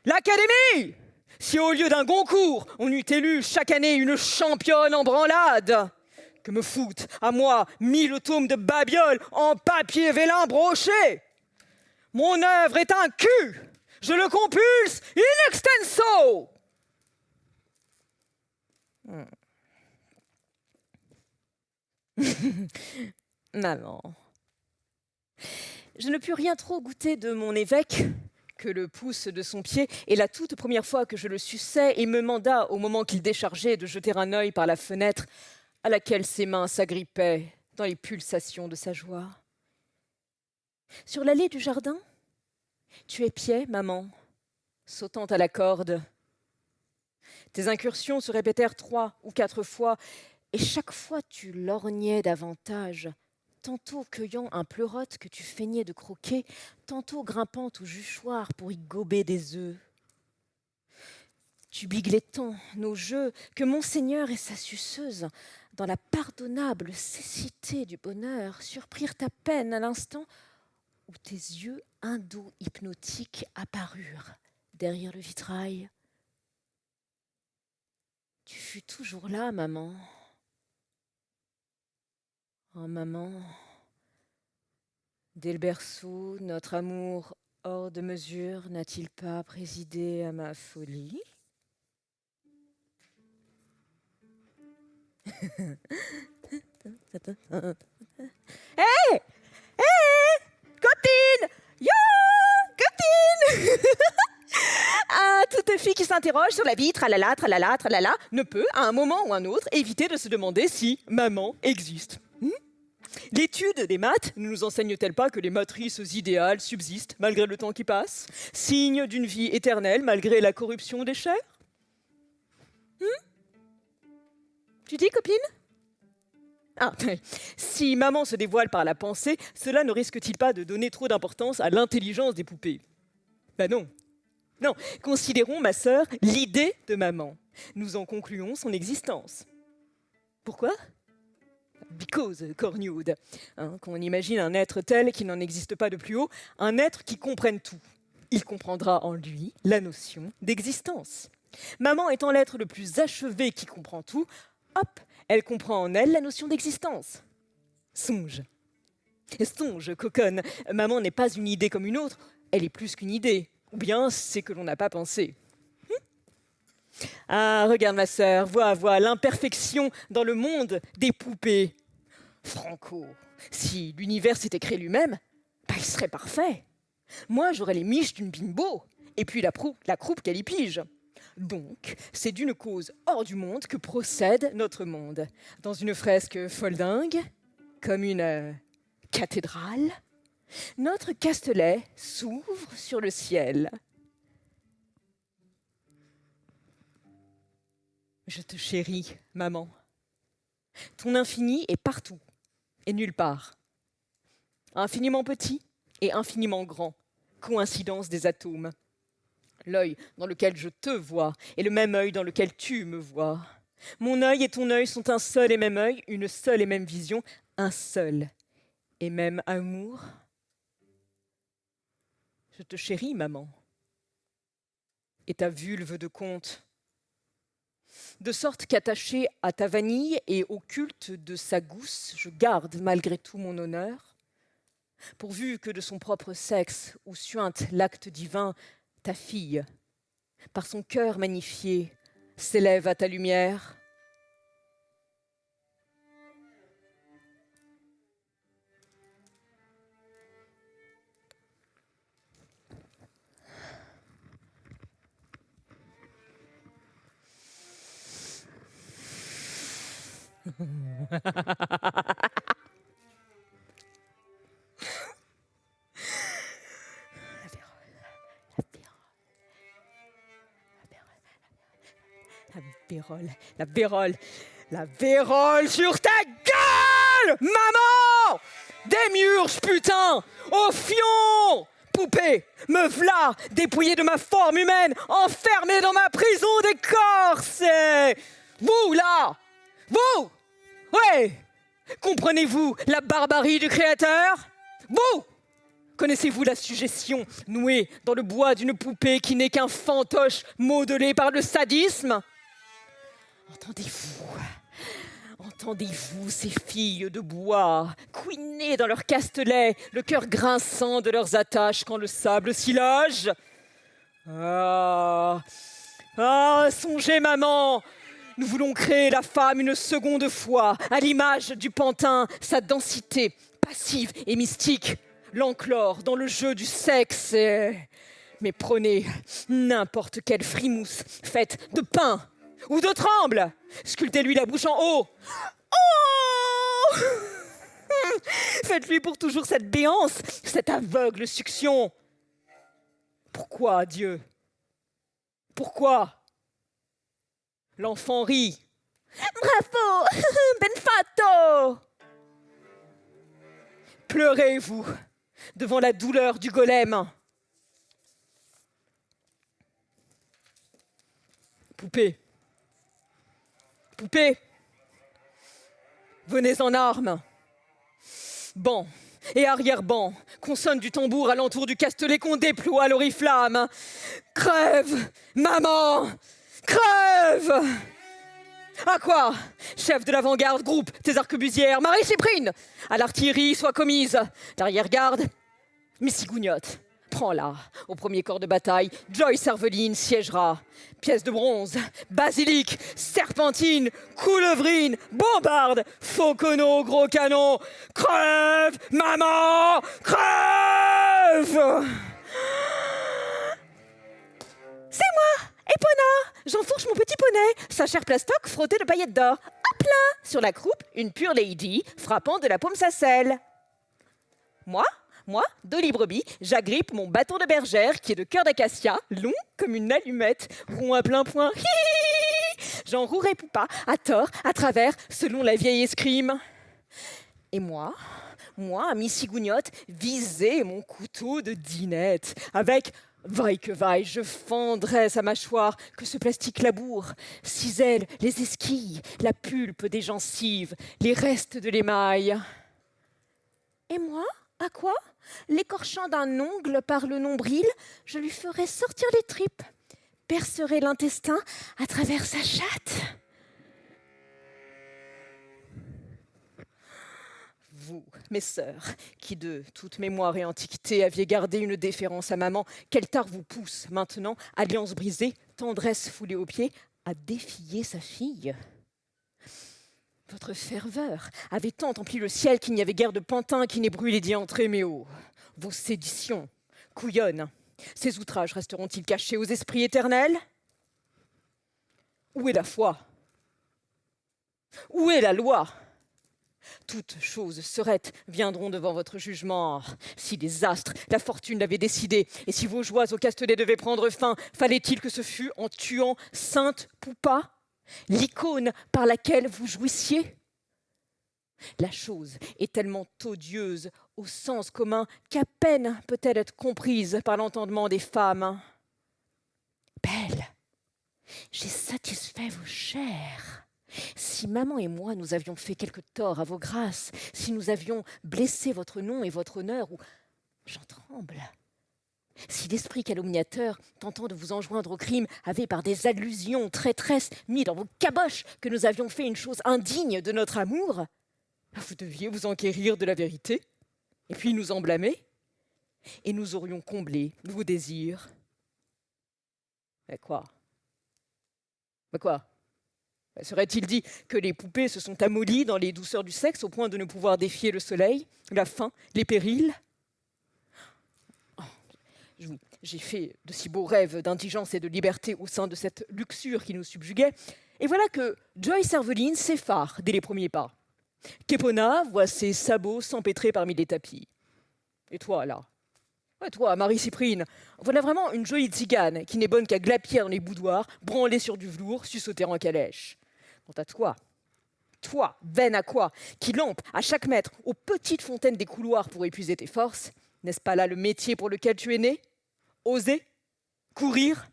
l'Académie! Si au lieu d'un Goncourt, on eût élu chaque année une championne en branlade, que me foutent à moi 1000 tomes de babioles en papier vélin broché. Mon œuvre est un cul, je le compulse in extenso. Maman, je ne pus rien trop goûter de mon évêque que le pouce de son pied, et la toute première fois que je le suçais, il me manda, au moment qu'il déchargeait, de jeter un œil par la fenêtre à laquelle ses mains s'agrippaient dans les pulsations de sa joie. Sur l'allée du jardin, tu épiais, maman, sautant à la corde. Tes incursions se répétèrent 3 ou 4 fois, et chaque fois tu lorgnais davantage, tantôt cueillant un pleurote que tu feignais de croquer, tantôt grimpant au juchoir pour y gober des œufs. Tu biglais tant nos jeux que Monseigneur et sa suceuse, dans la pardonnable cécité du bonheur, surprirent ta peine à l'instant où tes yeux indo-hypnotiques apparurent derrière le vitrail. Tu fus toujours là, maman. Oh, maman, dès le berceau, notre amour hors de mesure n'a-t-il pas présidé à ma folie ? Hé! Copine! Yo! Copine! Toute fille qui s'interroge sur la vie, tralala, tralala, tralala, ne peut, à un moment ou un autre, éviter de se demander si maman existe. L'étude des maths ne nous enseigne-t-elle pas que les matrices idéales subsistent malgré le temps qui passe, signe d'une vie éternelle malgré la corruption des chairs? Tu dis, copine? Si maman se dévoile par la pensée, cela ne risque-t-il pas de donner trop d'importance à l'intelligence des poupées? Ben non. Non, considérons, ma sœur, l'idée de maman. Nous en concluons son existence. Pourquoi? Because cornude. Qu'on imagine un être tel qu'il n'en existe pas de plus haut, un être qui comprenne tout. Il comprendra en lui la notion d'existence. Maman étant l'être le plus achevé qui comprend tout, hop, elle comprend en elle la notion d'existence. Songe. Songe, coconne. Maman n'est pas une idée comme une autre, elle est plus qu'une idée. Ou bien c'est que l'on n'a pas pensé. Regarde ma sœur, vois l'imperfection dans le monde des poupées. Franco, si l'univers s'était créé lui-même, il serait parfait. Moi, j'aurais les miches d'une bimbo, et puis la croupe qu'elle y pige. Donc, c'est d'une cause hors du monde que procède notre monde. Dans une fresque folle dingue, comme une cathédrale, notre Castelet s'ouvre sur le ciel. Je te chéris, maman. Ton infini est partout et nulle part. Infiniment petit et infiniment grand, coïncidence des atomes. L'œil dans lequel je te vois est le même œil dans lequel tu me vois. Mon œil et ton œil sont un seul et même œil, une seule et même vision, un seul et même amour. Je te chéris, maman. Et ta vulve de conte. De sorte qu'attaché à ta vanille et au culte de sa gousse, je garde malgré tout mon honneur, pourvu que de son propre sexe, où suinte l'acte divin, ta fille, par son cœur magnifié, s'élève à ta lumière. La vérole sur ta gueule, maman! Démiurge, putain! Au fion! Poupée, me v'là, dépouillée de ma forme humaine, enfermée dans ma prison d'écorce! Vous, là! Vous! Ouais! Comprenez-vous la barbarie du Créateur? Vous! Connaissez-vous la suggestion nouée dans le bois d'une poupée qui n'est qu'un fantoche modelé par le sadisme? Entendez-vous ces filles de bois, couiner dans leur castelet, le cœur grinçant de leurs attaches quand le sable s'y loge? Songez, maman! Nous voulons créer la femme une seconde fois, à l'image du pantin, sa densité passive et mystique, l'enclore dans le jeu du sexe. Mais prenez n'importe quelle frimousse faite de pain ou de tremble, sculptez-lui la bouche en haut. Oh! Faites-lui pour toujours cette béance, cette aveugle succion. Pourquoi, Dieu? Pourquoi? L'enfant rit. Bravo! Ben fatto! Pleurez-vous devant la douleur du golem. Poupée, venez en armes. Banc et arrière-banc, consonne du tambour alentour du castelet qu'on déploie l'oriflamme. Crève, maman! Crève! À quoi? Chef de l'avant-garde, groupe, tes arquebusières, Marie-Cyprine! À l'artillerie, sois commise. L'arrière-garde, Missy Gougnotte. Prends-la. Au premier corps de bataille, Joyce Arveline siégera. Pièce de bronze, basilic, serpentine, coulevrine, bombarde, fauconneau, gros canon. Crève, maman, crève! C'est moi, Epona. J'enfourche mon petit poney, sa chair plastoc frottée de paillettes d'or. Hop là! Sur la croupe, une pure lady, frappant de la paume sa selle. Moi, Dolly Brebis, j'agrippe mon bâton de bergère qui est de cœur d'acacia, long comme une allumette, rond à plein point. J'en rouerai Poupa, à tort, à travers, selon la vieille escrime. Et moi, à mi-cigouignotte, visais mon couteau de dinette, avec... Vaille que vaille, je fendrais sa mâchoire, que ce plastique laboure, cisèle les esquilles, la pulpe des gencives, les restes de l'émail. Et moi, à quoi? L'écorchant d'un ongle par le nombril, je lui ferai sortir les tripes, percerai l'intestin à travers sa chatte. Vous, mes sœurs, qui de toute mémoire et antiquité aviez gardé une déférence à maman, quel tard vous pousse maintenant, alliance brisée, tendresse foulée aux pieds, à défier sa fille? Votre ferveur avait tant empli le ciel qu'il n'y avait guère de pantin qui n'ait brûlé d'y entrer, mais oh, vos séditions, couillonnes, ces outrages resteront-ils cachés aux esprits éternels? Où est la foi? Où est la loi? Toutes choses serettes viendront devant votre jugement. Si les astres, la fortune l'avaient décidé, et si vos joies au Castelet devaient prendre fin, fallait-il que ce fût en tuant Sainte Poupa, l'icône par laquelle vous jouissiez? La chose est tellement odieuse au sens commun qu'à peine peut-elle être comprise par l'entendement des femmes. Belle, j'ai satisfait vos chairs. Si maman et moi nous avions fait quelque tort à vos grâces, si nous avions blessé votre nom et votre honneur, ou j'en tremble, si l'esprit calomniateur, tentant de vous enjoindre au crime, avait par des allusions traîtresses mis dans vos caboches que nous avions fait une chose indigne de notre amour, vous deviez vous enquérir de la vérité, et puis nous en blâmer, et nous aurions comblé vos désirs. Mais quoi? Serait-il dit que les poupées se sont amollies dans les douceurs du sexe au point de ne pouvoir défier le soleil, la faim, les périls? J'ai fait de si beaux rêves d'indigence et de liberté au sein de cette luxure qui nous subjuguait, et voilà que Joyce Arveline s'effare dès les premiers pas. qu'Epona voit ses sabots s'empêtrer parmi les tapis. Et toi, là? Ouais, toi, Marie-Cyprine, voilà vraiment une jolie tzigane qui n'est bonne qu'à glapier dans les boudoirs, branler sur du velours, sussauter en calèche. Quant à toi, veine à quoi, qui lampe à chaque mètre aux petites fontaines des couloirs pour épuiser tes forces, n'est-ce pas là le métier pour lequel tu es né? Oser? Courir?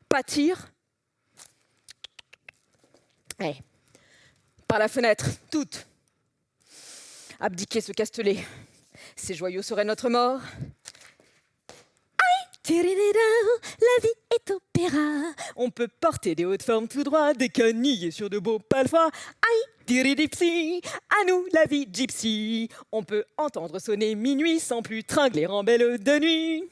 Pâtir? Par la fenêtre, toutes. Abdiquer ce Castelet. Ces joyaux seraient notre mort. La vie est opéra. On peut porter des hautes formes tout droit, des canilles sur de beaux palefrois. Aïe, tiridipsi, à nous la vie gypsy. On peut entendre sonner minuit sans plus tringler en belle de nuit.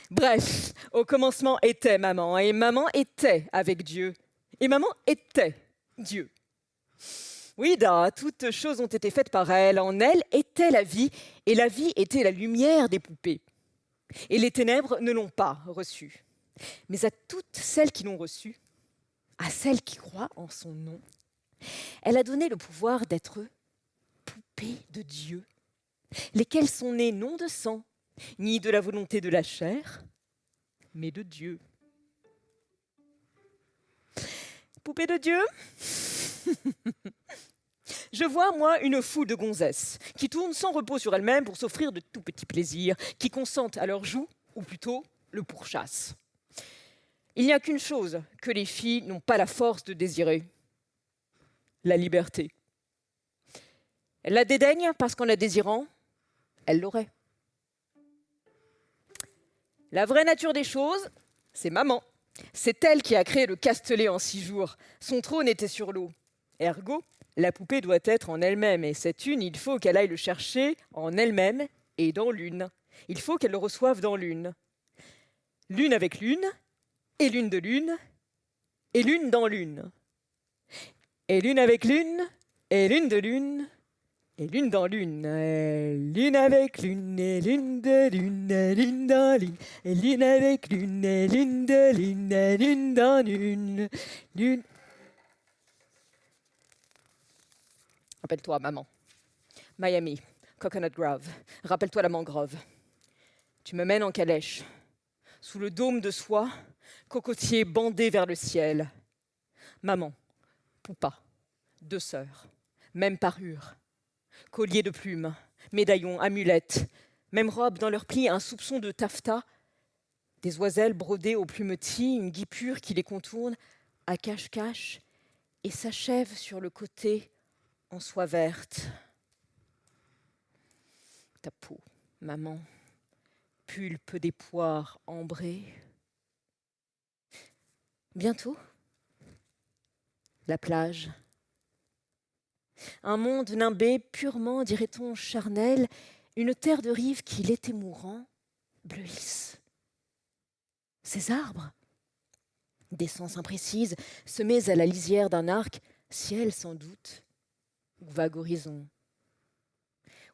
Bref, au commencement était maman, et maman était avec Dieu. Et maman était Dieu. Oui, toutes choses ont été faites par elle. En elle était la vie, et la vie était la lumière des poupées. Et les ténèbres ne l'ont pas reçue. Mais à toutes celles qui l'ont reçue, à celles qui croient en son nom, elle a donné le pouvoir d'être poupées de Dieu, lesquelles sont nées non de sang, ni de la volonté de la chair, mais de Dieu. Poupée de Dieu? Je vois, moi, une foule de gonzesses qui tournent sans repos sur elles-mêmes pour s'offrir de tout petits plaisirs, qui consentent à leur joug, ou plutôt le pourchassent. Il n'y a qu'une chose que les filles n'ont pas la force de désirer, la liberté. Elles la dédaignent parce qu'en la désirant, elles l'auraient. La vraie nature des choses, c'est maman. C'est elle qui a créé le Castelet en 6 jours. Son trône était sur l'eau. Ergo, la poupée doit être en elle-même, et cette une, il faut qu'elle aille le chercher en elle-même et dans l'une. Il faut qu'elles le reçoivent dans l'une. L'une avec l'une, et l'une de l'une, et l'une dans l'une. Et l'une avec l'une, et l'une de l'une, et l'une dans l'une. Et l'une avec l'une, et l'une de l'une, et l'une dans l'une. Et l'une avec l'une, et l'une de l'une, et l'une dans l'une. L'une. Rappelle-toi, maman. Miami, Coconut Grove. Rappelle-toi la mangrove. Tu me mènes en calèche. Sous le dôme de soie, cocotier bandé vers le ciel. Maman, Poupa, 2 sœurs, même parure. Collier de plumes, médaillons, amulettes, même robe dans leurs plis, un soupçon de taffetas, des oiselles brodées aux plumetis, une guipure qui les contourne à cache-cache et s'achève sur le côté en soie verte. Ta peau, maman, pulpe des poires ambrées. Bientôt, la plage. Un monde nimbé purement, dirait-on, charnel, une terre de rive qui, l'été mourant, bleuisse. Ces arbres, d'essence imprécise, semés à la lisière d'un arc, ciel sans doute, ou vague horizon,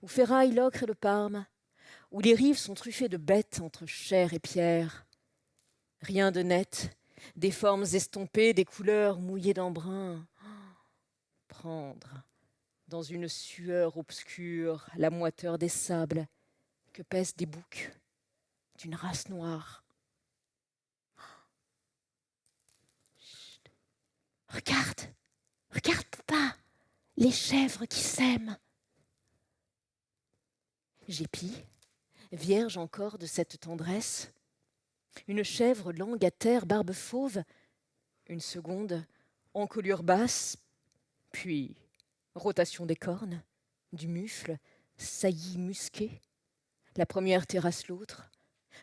où ferraille l'ocre et le parme, où les rives sont truffées de bêtes entre chair et pierre. Rien de net, des formes estompées, des couleurs mouillées d'embrun. Prendre, dans une sueur obscure, la moiteur des sables que pèsent des boucs d'une race noire. Chut. Regarde, regarde, Poupa, les chèvres qui s'aiment. J'épie, vierge encore de cette tendresse, une chèvre langue à terre, barbe fauve, une seconde, encolure basse, puis rotation des cornes, du mufle, saillie musquée. La première terrasse l'autre.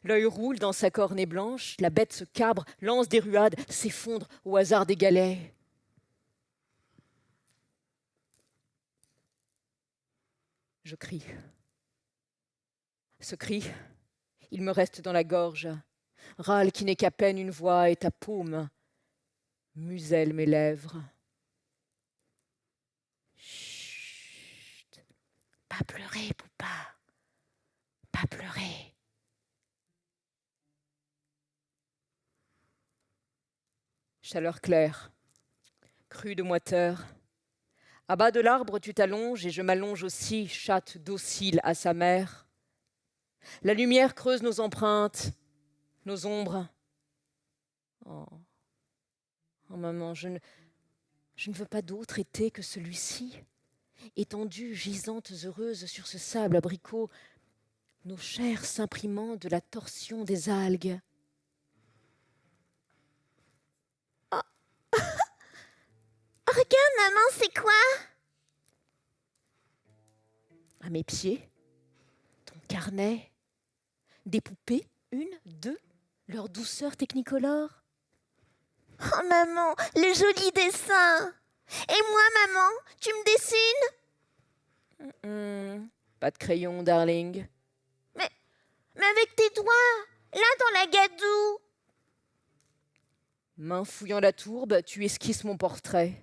L'œil roule dans sa cornée blanche, la bête se cabre, lance des ruades, s'effondre au hasard des galets. Je crie. Ce cri, il me reste dans la gorge. Râle qui n'est qu'à peine une voix et ta paume muselle mes lèvres. Chut. Pas pleurer, Poupa. Pas pleurer. Chaleur claire, crue de moiteur. À bas de l'arbre, tu t'allonges et je m'allonge aussi, chatte docile à sa mère. La lumière creuse nos empreintes, nos ombres. Oh, oh maman, je ne veux pas d'autre été que celui-ci. Étendues, gisantes, heureuses sur ce sable abricot, nos chairs s'imprimant de la torsion des algues. Regarde, maman, c'est quoi? À mes pieds, ton carnet, des poupées, 1, 2, leur douceur technicolore. Oh, maman, le joli dessin. Et moi, maman, tu me dessines? Pas de crayon, darling. Mais avec tes doigts, là dans la gadoue. Main fouillant la tourbe, tu esquisses mon portrait.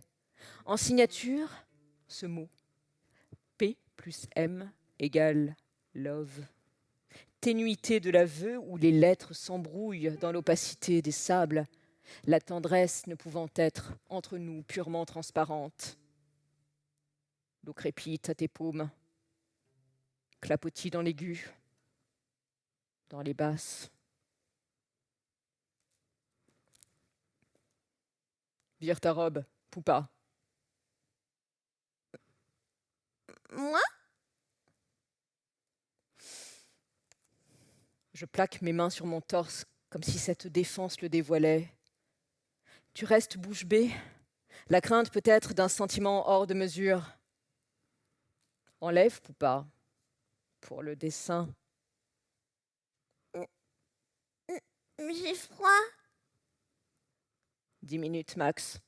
En signature, ce mot. P plus M égale love. Ténuité de l'aveu où les lettres s'embrouillent dans l'opacité des sables, la tendresse ne pouvant être entre nous purement transparente. L'eau crépite à tes paumes, clapotis dans l'aigu, dans les basses. Vire ta robe, Poupa. Moi? Je plaque mes mains sur mon torse comme si cette défense le dévoilait. Tu restes bouche bée, la crainte peut-être d'un sentiment hors de mesure. Enlève, Poupa, pour le dessin. J'ai froid. 10 minutes max.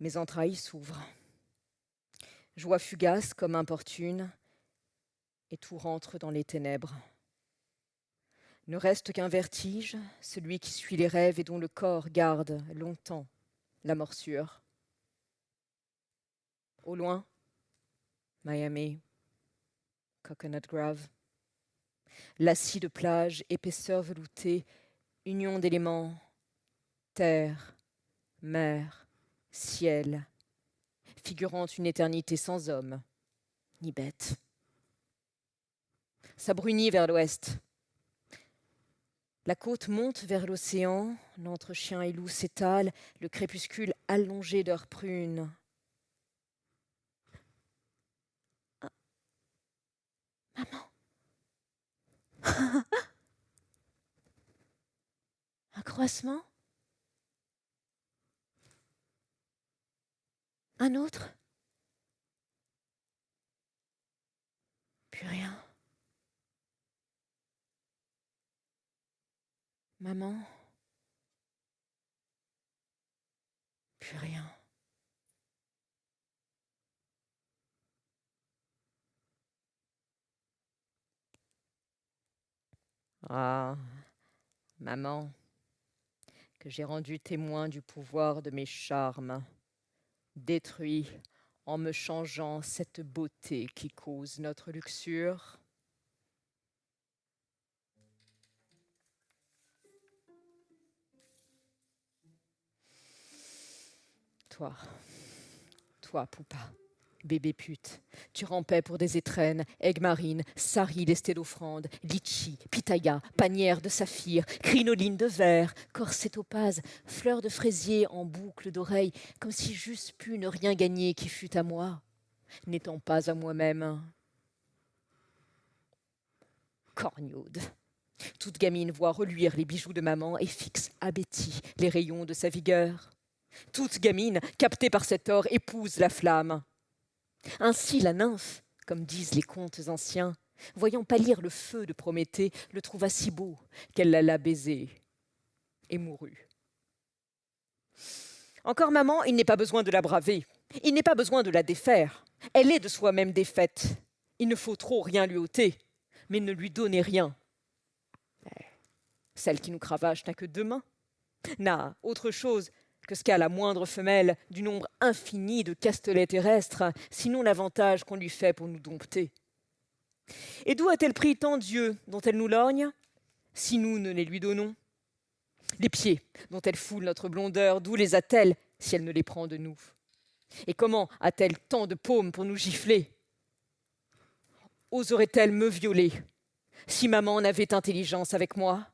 Mes entrailles s'ouvrent. joie fugace comme importune, et tout rentre dans les ténèbres. Ne reste qu'un vertige, celui qui suit les rêves et dont le corps garde longtemps la morsure. Au loin, Miami, Coconut Grove, lacis de plage, épaisseur veloutée, union d'éléments, terre, mer, ciel, figurant une éternité sans homme, ni bête. Ça brunit vers l'ouest. La côte monte vers l'océan, l'entre-chien et loup s'étale, le crépuscule allongé d'heures prunes. Ah. Maman. Un croissement? Un autre? Plus rien. Maman? Plus rien. Ah, maman, que j'ai rendu témoin du pouvoir de mes charmes, détruit en me changeant cette beauté qui cause notre luxure. Toi, Poupa, bébé pute, tu rampais pour des étrennes, aigues marines, sari lesté d'offrandes, litchi, pitaya, panière de saphir, crinoline de verre, corset topaz, fleurs de fraisier en boucles d'oreilles, comme si j'eusse pu ne rien gagner qui fût à moi, n'étant pas à moi-même. Corgnaude. Toute gamine voit reluire les bijoux de maman et fixe abétie les rayons de sa vigueur. Toute gamine, captée par cet or, épouse la flamme. Ainsi la nymphe, comme disent les contes anciens, voyant pâlir le feu de Prométhée, le trouva si beau qu'elle l'alla baiser et mourut. Encore maman, il n'est pas besoin de la braver, il n'est pas besoin de la défaire. Elle est de soi-même défaite. Il ne faut trop rien lui ôter, mais ne lui donner rien. Celle qui nous cravache n'a que 2 mains, n'a autre chose que ce qu'a la moindre femelle du nombre infini de castelets terrestres, sinon l'avantage qu'on lui fait pour nous dompter. Et d'où a-t-elle pris tant d'yeux dont elle nous lorgne, si nous ne les lui donnons? Les pieds dont elle foule notre blondeur, d'où les a-t-elle si elle ne les prend de nous? Et comment a-t-elle tant de paumes pour nous gifler? Oserait-elle me violer si maman n'avait intelligence avec moi?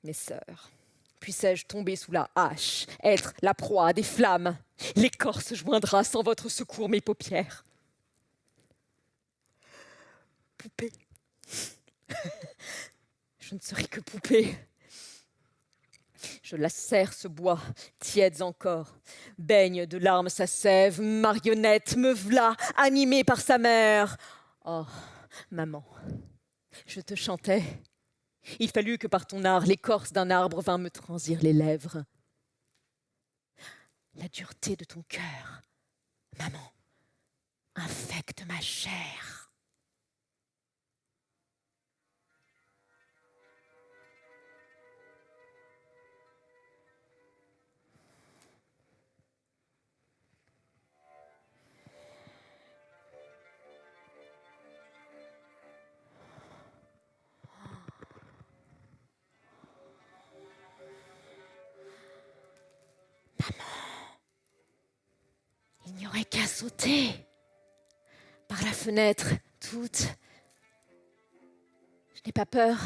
Mes sœurs, puissais-je tomber sous la hache, être la proie des flammes? L'écorce joindra sans votre secours mes paupières. Poupée. Je ne serai que poupée. Je lacère ce bois, tiède encore, baigne de larmes sa sève, marionnette, me v'là, animée par sa mère. Oh, maman, je te chantais. Il fallut que par ton art, l'écorce d'un arbre vint me transir les lèvres. La dureté de ton cœur, maman, infecte ma chair. Il n'y aurait qu'à sauter par la fenêtre, toute. Je n'ai pas peur.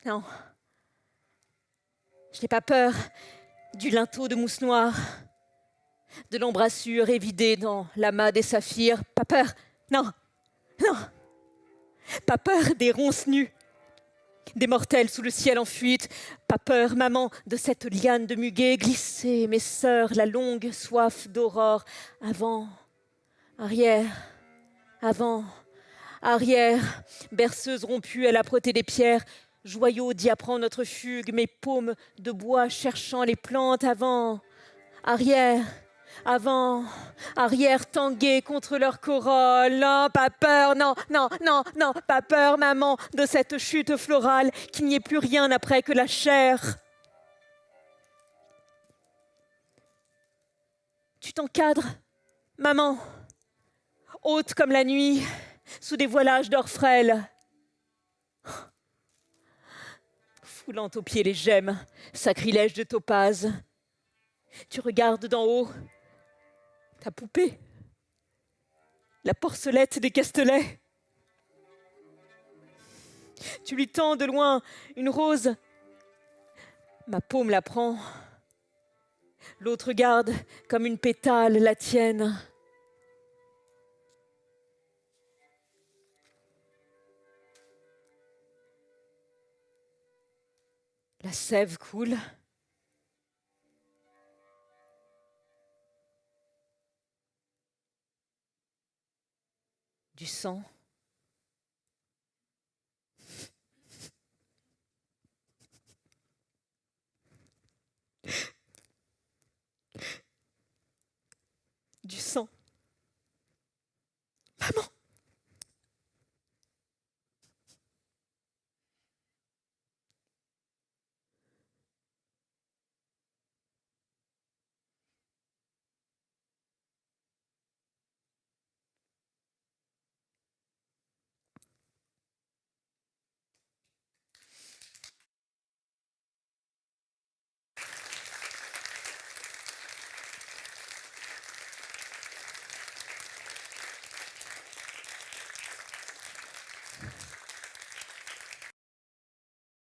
Non. Je n'ai pas peur du linteau de mousse noire, de l'embrassure évidée dans l'amas des saphirs. Pas peur. Non. Non. Pas peur des ronces nues, des mortels sous le ciel en fuite. Pas peur, maman, de cette liane de muguet glissée, mes sœurs, la longue soif d'aurore. Avant, arrière, avant, arrière, berceuse rompue à l'âpreté des pierres, joyau d'y apprendre notre fugue, mes paumes de bois cherchant les plantes. Avant, arrière, Avant, arrière tangués contre leur corolle. Non, pas peur, non, non, non, non, pas peur, maman, de cette chute florale, qu'il n'y ait plus rien après que la chair. Tu t'encadres, maman, haute comme la nuit, sous des voilages d'or frêle. Foulant aux pieds les gemmes, sacrilège de topaze. Tu regardes d'en haut ta poupée, la porcelette des Castelets. Tu lui tends de loin une rose. Ma paume la prend. L'autre garde comme une pétale la tienne. La sève coule. Du sang